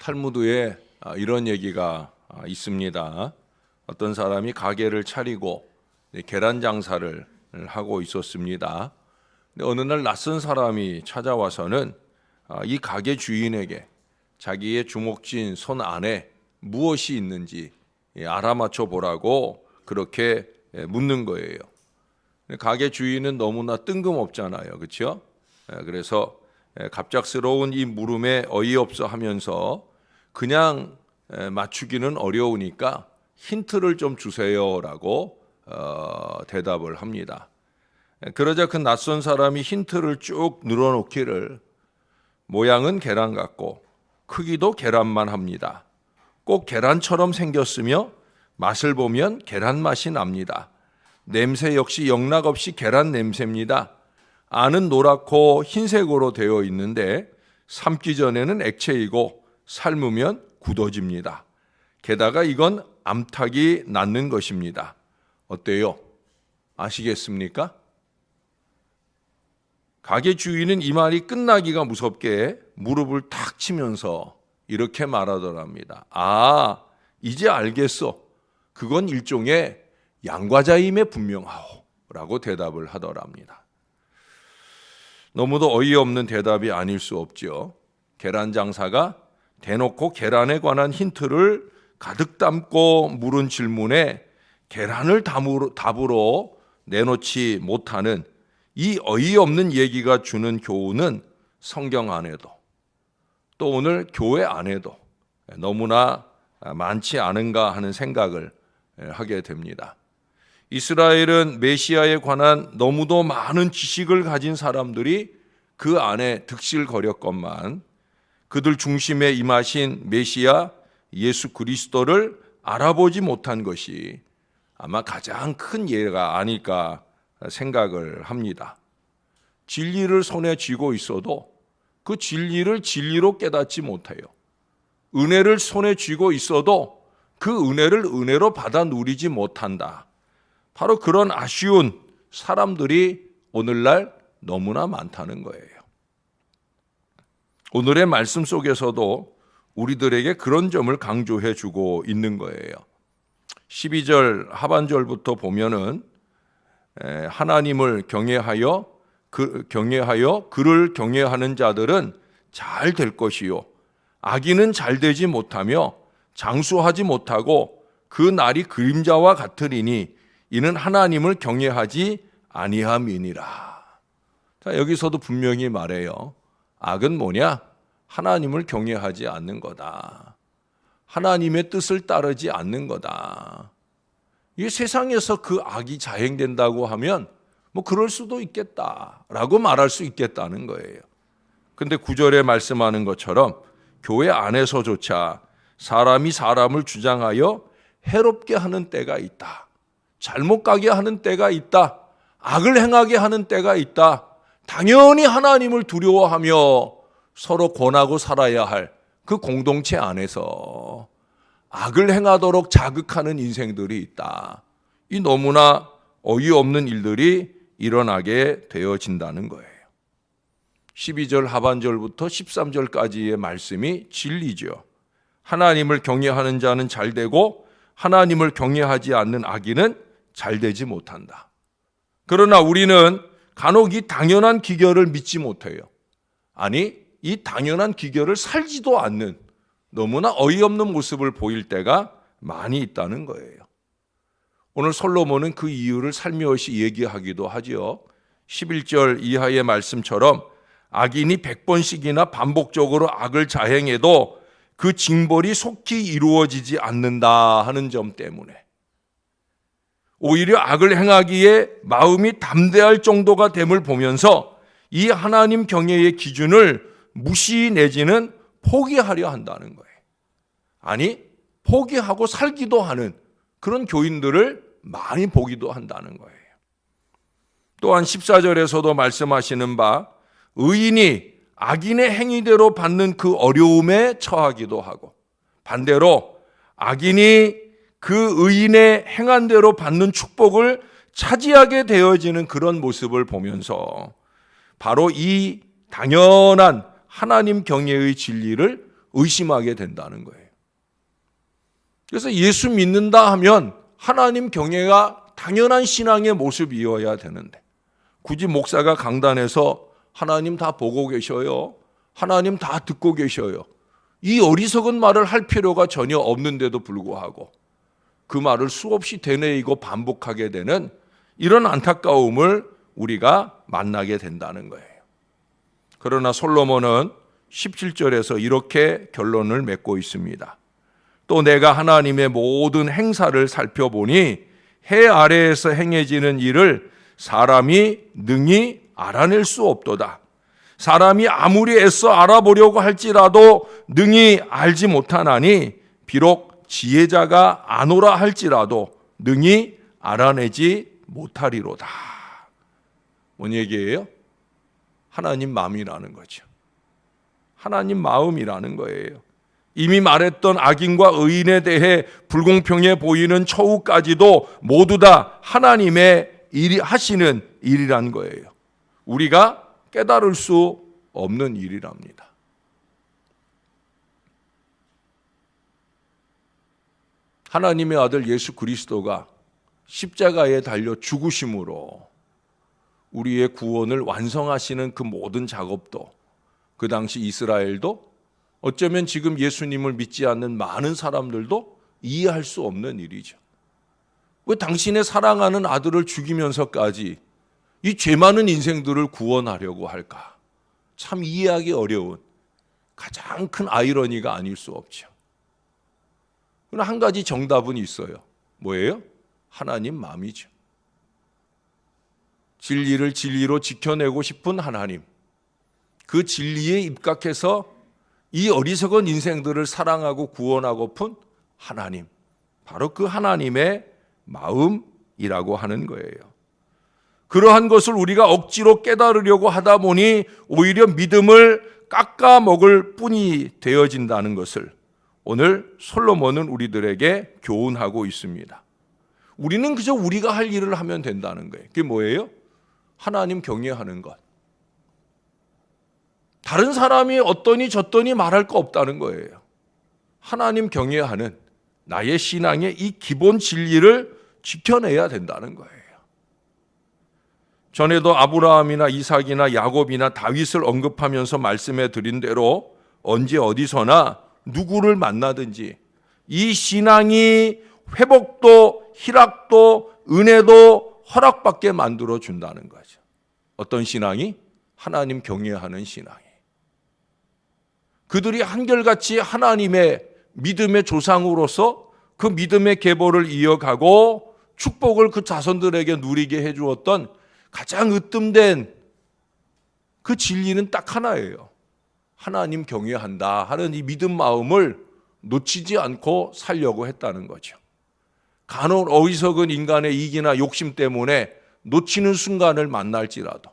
탈무드에 이런 얘기가 있습니다. 어떤 사람이 가게를 차리고 계란 장사를 하고 있었습니다. 어느 날 낯선 사람이 찾아와서는 이 가게 주인에게 자기의 주먹쥔 손 안에 무엇이 있는지 알아맞혀 보라고 그렇게 묻는 거예요. 가게 주인은 너무나 뜬금없잖아요, 그렇죠? 그래서 갑작스러운 이 물음에 어이없어 하면서 그냥 맞추기는 어려우니까 힌트를 좀 주세요라고 대답을 합니다. 그러자 그 낯선 사람이 힌트를 쭉 늘어놓기를 모양은 계란 같고 크기도 계란만 합니다. 꼭 계란처럼 생겼으며 맛을 보면 계란 맛이 납니다. 냄새 역시 영락없이 계란 냄새입니다. 안은 노랗고 흰색으로 되어 있는데 삶기 전에는 액체이고 삶으면 굳어집니다. 게다가 이건 암탉이 낳는 것입니다. 어때요? 아시겠습니까? 가게 주인은 이 말이 끝나기가 무섭게 무릎을 탁 치면서 이렇게 말하더랍니다. 이제 알겠어. 그건 일종의 양과자임에 분명하오 라고 대답을 하더랍니다. 너무도 어이없는 대답이 아닐 수 없죠. 계란 장사가 대놓고 계란에 관한 힌트를 가득 담고 물은 질문에 계란을 답으로 내놓지 못하는 이 어이없는 얘기가 주는 교훈은 성경 안에도 또 오늘 교회 안에도 너무나 많지 않은가 하는 생각을 하게 됩니다. 이스라엘은 메시아에 관한 너무도 많은 지식을 가진 사람들이 그 안에 득실거렸건만 그들 중심에 임하신 메시아 예수 그리스도를 알아보지 못한 것이 아마 가장 큰 예가 아닐까 생각을 합니다. 진리를 손에 쥐고 있어도 그 진리를 진리로 깨닫지 못해요. 은혜를 손에 쥐고 있어도 그 은혜를 은혜로 받아 누리지 못한다. 바로 그런 아쉬운 사람들이 오늘날 너무나 많다는 거예요. 오늘의 말씀 속에서도 우리들에게 그런 점을 강조해 주고 있는 거예요. 12절 하반절부터 보면은 하나님을 경외하여 그를 경외하는 자들은 잘 될 것이요 악인은 잘 되지 못하며 장수하지 못하고 그 날이 그림자와 같으리니 이는 하나님을 경외하지 아니함이니라. 자, 여기서도 분명히 말해요. 악은 뭐냐? 하나님을 경외하지 않는 거다. 하나님의 뜻을 따르지 않는 거다. 이 세상에서 그 악이 자행된다고 하면 뭐 그럴 수도 있겠다라고 말할 수 있겠다는 거예요. 근데 9절에 말씀하는 것처럼 교회 안에서조차 사람이 사람을 주장하여 해롭게 하는 때가 있다. 잘못 가게 하는 때가 있다. 악을 행하게 하는 때가 있다. 당연히 하나님을 두려워하며 서로 권하고 살아야 할 그 공동체 안에서 악을 행하도록 자극하는 인생들이 있다. 이 너무나 어이없는 일들이 일어나게 되어진다는 거예요. 12절 하반절부터 13절까지의 말씀이 진리죠. 하나님을 경외하는 자는 잘 되고 하나님을 경외하지 않는 악인은 잘 되지 못한다. 그러나 우리는 간혹 이 당연한 기결을 믿지 못해요. 아니, 이 당연한 기결을 살지도 않는 너무나 어이없는 모습을 보일 때가 많이 있다는 거예요. 오늘 솔로몬은 그 이유를 살며시 얘기하기도 하지요. 11절 이하의 말씀처럼 악인이 100번씩이나 반복적으로 악을 자행해도 그 징벌이 속히 이루어지지 않는다 하는 점 때문에 오히려 악을 행하기에 마음이 담대할 정도가 됨을 보면서 이 하나님 경외의 기준을 무시 내지는 포기하려 한다는 거예요. 아니, 포기하고 살기도 하는 그런 교인들을 많이 보기도 한다는 거예요. 또한 14절에서도 말씀하시는 바 의인이 악인의 행위대로 받는 그 어려움에 처하기도 하고 반대로 악인이 그 의인의 행한 대로 받는 축복을 차지하게 되어지는 그런 모습을 보면서 바로 이 당연한 하나님 경외의 진리를 의심하게 된다는 거예요. 그래서 예수 믿는다 하면 하나님 경외가 당연한 신앙의 모습이어야 되는데, 굳이 목사가 강단에서 하나님 다 보고 계셔요, 하나님 다 듣고 계셔요, 이 어리석은 말을 할 필요가 전혀 없는데도 불구하고 그 말을 수없이 되뇌이고 반복하게 되는 이런 안타까움을 우리가 만나게 된다는 거예요. 그러나 솔로몬은 17절에서 이렇게 결론을 맺고 있습니다. 또 내가 하나님의 모든 행사를 살펴보니 해 아래에서 행해지는 일을 사람이 능히 알아낼 수 없도다. 사람이 아무리 애써 알아보려고 할지라도 능히 알지 못하나니 비록 지혜자가 아노라 할지라도 능히 알아내지 못하리로다. 뭔 얘기예요? 하나님 마음이라는 거죠. 하나님 마음이라는 거예요. 이미 말했던 악인과 의인에 대해 불공평해 보이는 처우까지도 모두 다 하나님의 일이 하시는 일이란 거예요. 우리가 깨달을 수 없는 일이랍니다. 하나님의 아들 예수 그리스도가 십자가에 달려 죽으심으로 우리의 구원을 완성하시는 그 모든 작업도, 그 당시 이스라엘도, 어쩌면 지금 예수님을 믿지 않는 많은 사람들도 이해할 수 없는 일이죠. 왜 당신의 사랑하는 아들을 죽이면서까지 이 죄 많은 인생들을 구원하려고 할까? 참 이해하기 어려운 가장 큰 아이러니가 아닐 수 없죠. 그러나 한 가지 정답은 있어요. 뭐예요? 하나님 마음이죠. 진리를 진리로 지켜내고 싶은 하나님, 그 진리에 입각해서 이 어리석은 인생들을 사랑하고 구원하고픈 하나님, 바로 그 하나님의 마음이라고 하는 거예요. 그러한 것을 우리가 억지로 깨달으려고 하다 보니 오히려 믿음을 깎아먹을 뿐이 되어진다는 것을 오늘 솔로몬은 우리들에게 교훈하고 있습니다. 우리는 그저 우리가 할 일을 하면 된다는 거예요. 그게 뭐예요? 하나님 경외하는 것. 다른 사람이 어떠니 저떠니 말할 거 없다는 거예요. 하나님 경외하는 나의 신앙의 이 기본 진리를 지켜내야 된다는 거예요. 전에도 아브라함이나 이삭이나 야곱이나 다윗을 언급하면서 말씀해 드린 대로 언제 어디서나 누구를 만나든지 이 신앙이 회복도 희락도 은혜도 허락받게 만들어 준다는 거죠. 어떤 신앙이? 하나님 경외하는 신앙이. 그들이 한결같이 하나님의 믿음의 조상으로서 그 믿음의 계보를 이어가고 축복을 그 자손들에게 누리게 해주었던 가장 으뜸된 그 진리는 딱 하나예요. 하나님 경외한다 하는 이 믿음 마음을 놓치지 않고 살려고 했다는 거죠. 간혹 어리석은 인간의 이기나 욕심 때문에 놓치는 순간을 만날지라도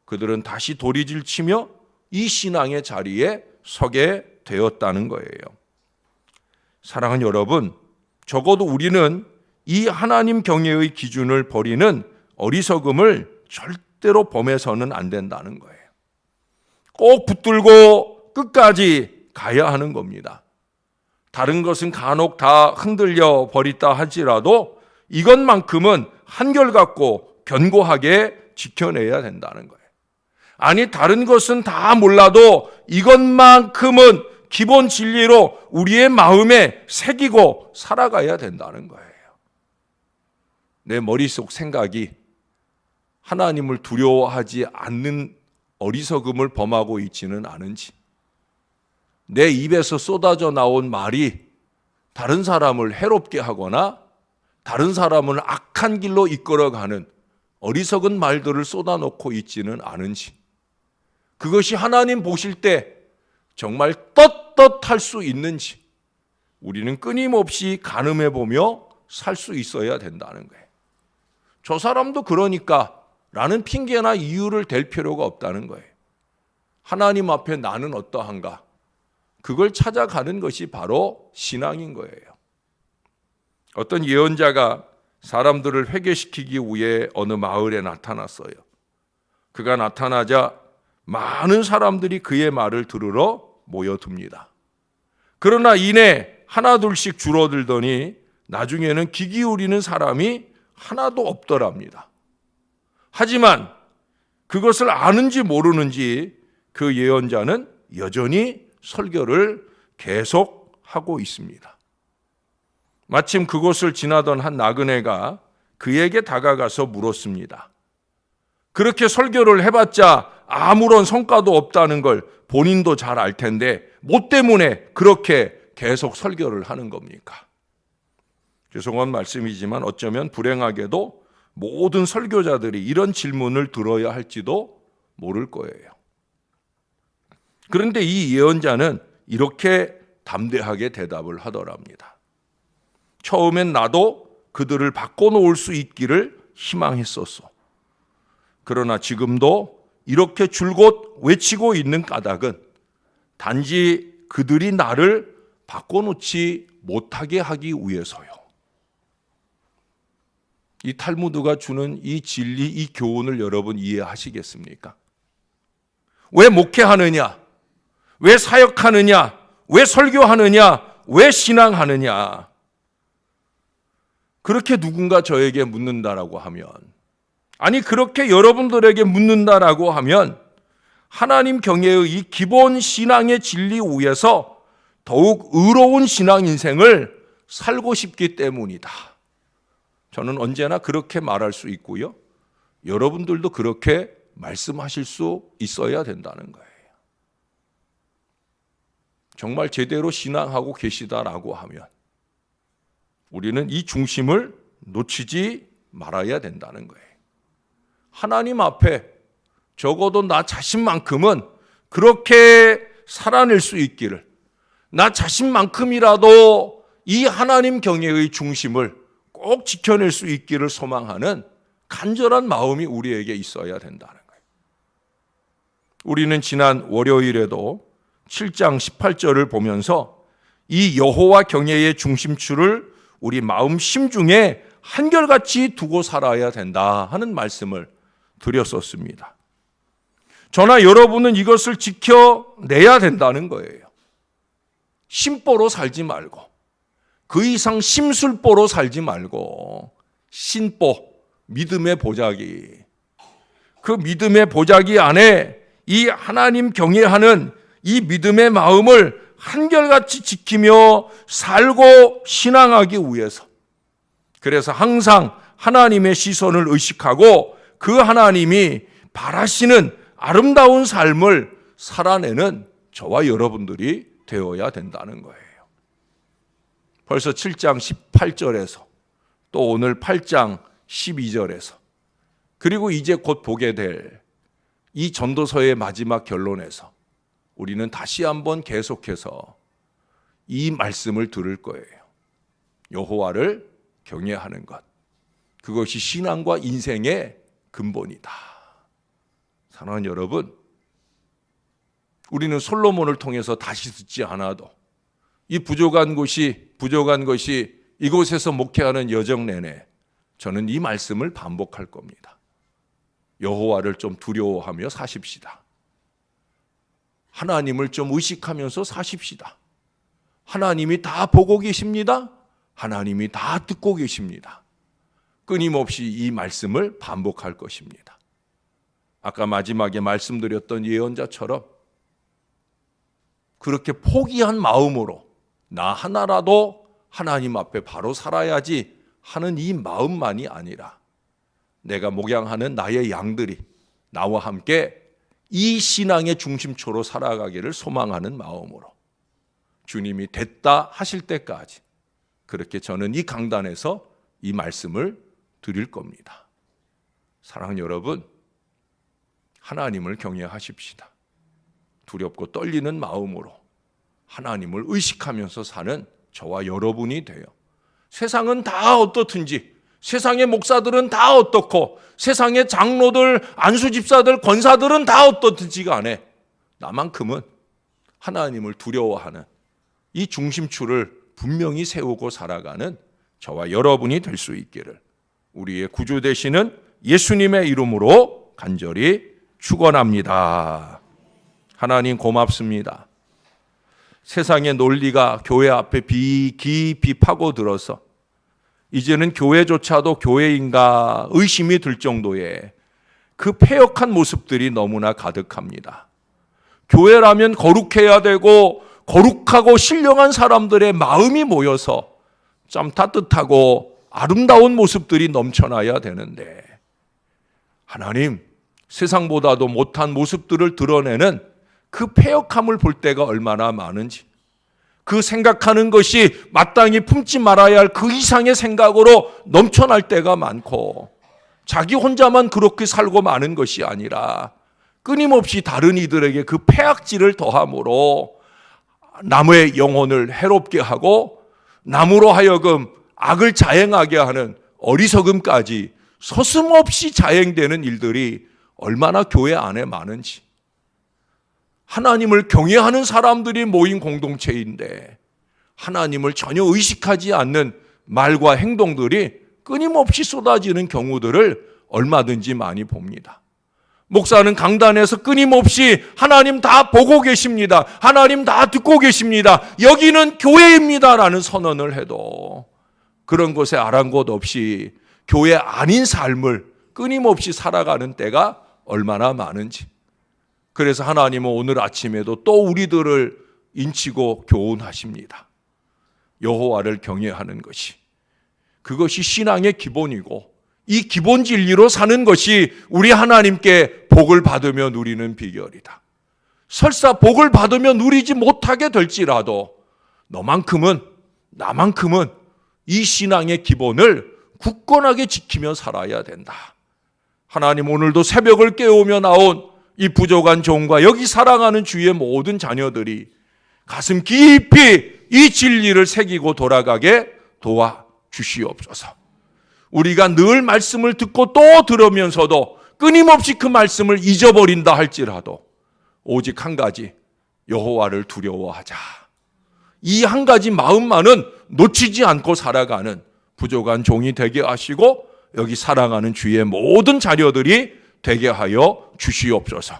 그들은 다시 도리질 치며 이 신앙의 자리에 서게 되었다는 거예요. 사랑하는 여러분, 적어도 우리는 이 하나님 경외의 기준을 버리는 어리석음을 절대로 범해서는 안 된다는 거예요. 꼭 붙들고 끝까지 가야 하는 겁니다. 다른 것은 간혹 다 흔들려 버리다 할지라도 이것만큼은 한결같고 견고하게 지켜내야 된다는 거예요. 아니, 다른 것은 다 몰라도 이것만큼은 기본 진리로 우리의 마음에 새기고 살아가야 된다는 거예요. 내 머릿속 생각이 하나님을 두려워하지 않는 어리석음을 범하고 있지는 않은지, 내 입에서 쏟아져 나온 말이 다른 사람을 해롭게 하거나 다른 사람을 악한 길로 이끌어가는 어리석은 말들을 쏟아놓고 있지는 않은지, 그것이 하나님 보실 때 정말 떳떳할 수 있는지 우리는 끊임없이 가늠해 보며 살 수 있어야 된다는 거예요. 저 사람도 그러니까 라는 핑계나 이유를 댈 필요가 없다는 거예요. 하나님 앞에 나는 어떠한가? 그걸 찾아가는 것이 바로 신앙인 거예요. 어떤 예언자가 사람들을 회개시키기 위해 어느 마을에 나타났어요. 그가 나타나자 많은 사람들이 그의 말을 들으러 모여듭니다. 그러나 이내 하나둘씩 줄어들더니 나중에는 귀 기울이는 사람이 하나도 없더랍니다. 하지만 그것을 아는지 모르는지 그 예언자는 여전히 설교를 계속하고 있습니다. 마침 그곳을 지나던 한 나그네가 그에게 다가가서 물었습니다. 그렇게 설교를 해봤자 아무런 성과도 없다는 걸 본인도 잘 알 텐데 뭐 때문에 그렇게 계속 설교를 하는 겁니까? 죄송한 말씀이지만 어쩌면 불행하게도 모든 설교자들이 이런 질문을 들어야 할지도 모를 거예요. 그런데 이 예언자는 이렇게 담대하게 대답을 하더랍니다. 처음엔 나도 그들을 바꿔놓을 수 있기를 희망했었어. 그러나 지금도 이렇게 줄곧 외치고 있는 까닭은 단지 그들이 나를 바꿔놓지 못하게 하기 위해서요. 이 탈무드가 주는 이 진리, 이 교훈을 여러분 이해하시겠습니까? 왜 목회하느냐? 왜 사역하느냐? 왜 설교하느냐? 왜 신앙하느냐? 그렇게 누군가 저에게 묻는다라고 하면, 아니 그렇게 여러분들에게 묻는다라고 하면 하나님 경외의 이 기본 신앙의 진리 위에서 더욱 의로운 신앙 인생을 살고 싶기 때문이다. 저는 언제나 그렇게 말할 수 있고요. 여러분들도 그렇게 말씀하실 수 있어야 된다는 거예요. 정말 제대로 신앙하고 계시다라고 하면 우리는 이 중심을 놓치지 말아야 된다는 거예요. 하나님 앞에 적어도 나 자신만큼은 그렇게 살아낼 수 있기를, 나 자신만큼이라도 이 하나님 경외의 중심을 꼭 지켜낼 수 있기를 소망하는 간절한 마음이 우리에게 있어야 된다는 거예요. 우리는 지난 월요일에도 7장 18절을 보면서 이 여호와 경외의 중심추를 우리 마음 심중에 한결같이 두고 살아야 된다 하는 말씀을 드렸었습니다. 저나 여러분은 이것을 지켜내야 된다는 거예요. 심보로 살지 말고, 그 이상 심술보로 살지 말고 신보, 믿음의 보자기, 그 믿음의 보자기 안에 이 하나님 경외하는 이 믿음의 마음을 한결같이 지키며 살고 신앙하기 위해서, 그래서 항상 하나님의 시선을 의식하고 그 하나님이 바라시는 아름다운 삶을 살아내는 저와 여러분들이 되어야 된다는 거예요. 벌써 7장 18절에서 또 오늘 8장 12절에서 그리고 이제 곧 보게 될 이 전도서의 마지막 결론에서 우리는 다시 한번 계속해서 이 말씀을 들을 거예요. 여호와를 경외하는 것, 그것이 신앙과 인생의 근본이다. 사랑하는 여러분, 우리는 솔로몬을 통해서 다시 듣지 않아도 이 부족한 것이 이곳에서 목회하는 여정 내내 저는 이 말씀을 반복할 겁니다. 여호와를 좀 두려워하며 사십시다. 하나님을 좀 의식하면서 사십시다. 하나님이 다 보고 계십니다. 하나님이 다 듣고 계십니다. 끊임없이 이 말씀을 반복할 것입니다. 아까 마지막에 말씀드렸던 예언자처럼 그렇게 포기한 마음으로 나 하나라도 하나님 앞에 바로 살아야지 하는 이 마음만이 아니라 내가 목양하는 나의 양들이 나와 함께 이 신앙의 중심초로 살아가기를 소망하는 마음으로 주님이 됐다 하실 때까지 그렇게 저는 이 강단에서 이 말씀을 드릴 겁니다. 사랑하는 여러분, 하나님을 경외하십시다. 두렵고 떨리는 마음으로 하나님을 의식하면서 사는 저와 여러분이 돼요. 세상은 다 어떻든지, 세상의 목사들은 다 어떻고, 세상의 장로들, 안수집사들, 권사들은 다 어떻든지 간에 나만큼은 하나님을 두려워하는 이 중심추를 분명히 세우고 살아가는 저와 여러분이 될 수 있기를 우리의 구주 되시는 예수님의 이름으로 간절히 축원합니다. 하나님 고맙습니다. 세상의 논리가 교회 앞에 깊이 파고들어서 이제는 교회조차도 교회인가 의심이 들 정도의 그 패역한 모습들이 너무나 가득합니다. 교회라면 거룩해야 되고 거룩하고 신령한 사람들의 마음이 모여서 참 따뜻하고 아름다운 모습들이 넘쳐나야 되는데 하나님, 세상보다도 못한 모습들을 드러내는 그 패역함을 볼 때가 얼마나 많은지, 그 생각하는 것이 마땅히 품지 말아야 할 그 이상의 생각으로 넘쳐날 때가 많고, 자기 혼자만 그렇게 살고 마는 것이 아니라 끊임없이 다른 이들에게 그 패악질을 더함으로 남의 영혼을 해롭게 하고 남으로 하여금 악을 자행하게 하는 어리석음까지 서슴없이 자행되는 일들이 얼마나 교회 안에 많은지, 하나님을 경외하는 사람들이 모인 공동체인데 하나님을 전혀 의식하지 않는 말과 행동들이 끊임없이 쏟아지는 경우들을 얼마든지 많이 봅니다. 목사는 강단에서 끊임없이 하나님 다 보고 계십니다, 하나님 다 듣고 계십니다, 여기는 교회입니다 라는 선언을 해도 그런 것에 아랑곳 없이 교회 아닌 삶을 끊임없이 살아가는 때가 얼마나 많은지, 그래서 하나님은 오늘 아침에도 또 우리들을 인치고 교훈하십니다. 여호와를 경외하는 것이, 그것이 신앙의 기본이고 이 기본 진리로 사는 것이 우리 하나님께 복을 받으며 누리는 비결이다. 설사 복을 받으며 누리지 못하게 될지라도 너만큼은 나만큼은 이 신앙의 기본을 굳건하게 지키며 살아야 된다. 하나님, 오늘도 새벽을 깨우며 나온 이 부족한 종과 여기 사랑하는 주의 모든 자녀들이 가슴 깊이 이 진리를 새기고 돌아가게 도와주시옵소서. 우리가 늘 말씀을 듣고 또 들으면서도 끊임없이 그 말씀을 잊어버린다 할지라도 오직 한 가지, 여호와를 두려워하자. 이 한 가지 마음만은 놓치지 않고 살아가는 부족한 종이 되게 하시고 여기 사랑하는 주의 모든 자녀들이 되게 하여 주시옵소서.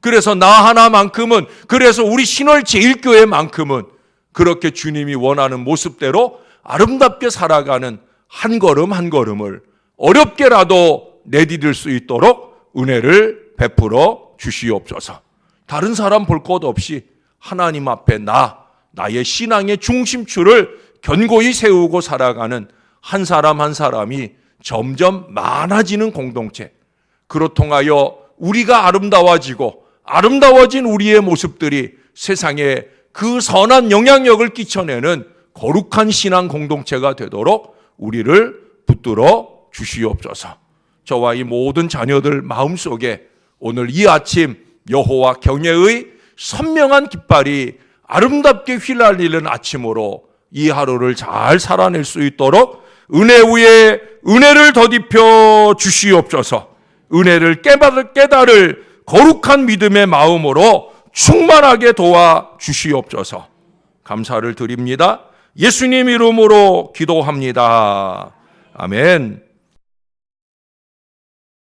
그래서 나 하나만큼은, 그래서 우리 신월 제일교회만큼은 그렇게 주님이 원하는 모습대로 아름답게 살아가는 한 걸음 한 걸음을 어렵게라도 내디딜 수 있도록 은혜를 베풀어 주시옵소서. 다른 사람 볼 것 없이 하나님 앞에 나의 신앙의 중심추를 견고히 세우고 살아가는 한 사람 한 사람이 점점 많아지는 공동체, 그로 통하여 우리가 아름다워지고 아름다워진 우리의 모습들이 세상에 그 선한 영향력을 끼쳐내는 거룩한 신앙 공동체가 되도록 우리를 붙들어 주시옵소서. 저와 이 모든 자녀들 마음속에 오늘 이 아침 여호와 경외의 선명한 깃발이 아름답게 휘날리는 아침으로 이 하루를 잘 살아낼 수 있도록 은혜 위에 은혜를 더딥혀 주시옵소서. 은혜를 깨달을 거룩한 믿음의 마음으로 충만하게 도와 주시옵소서. 감사를 드립니다. 예수님 이름으로 기도합니다. 아멘.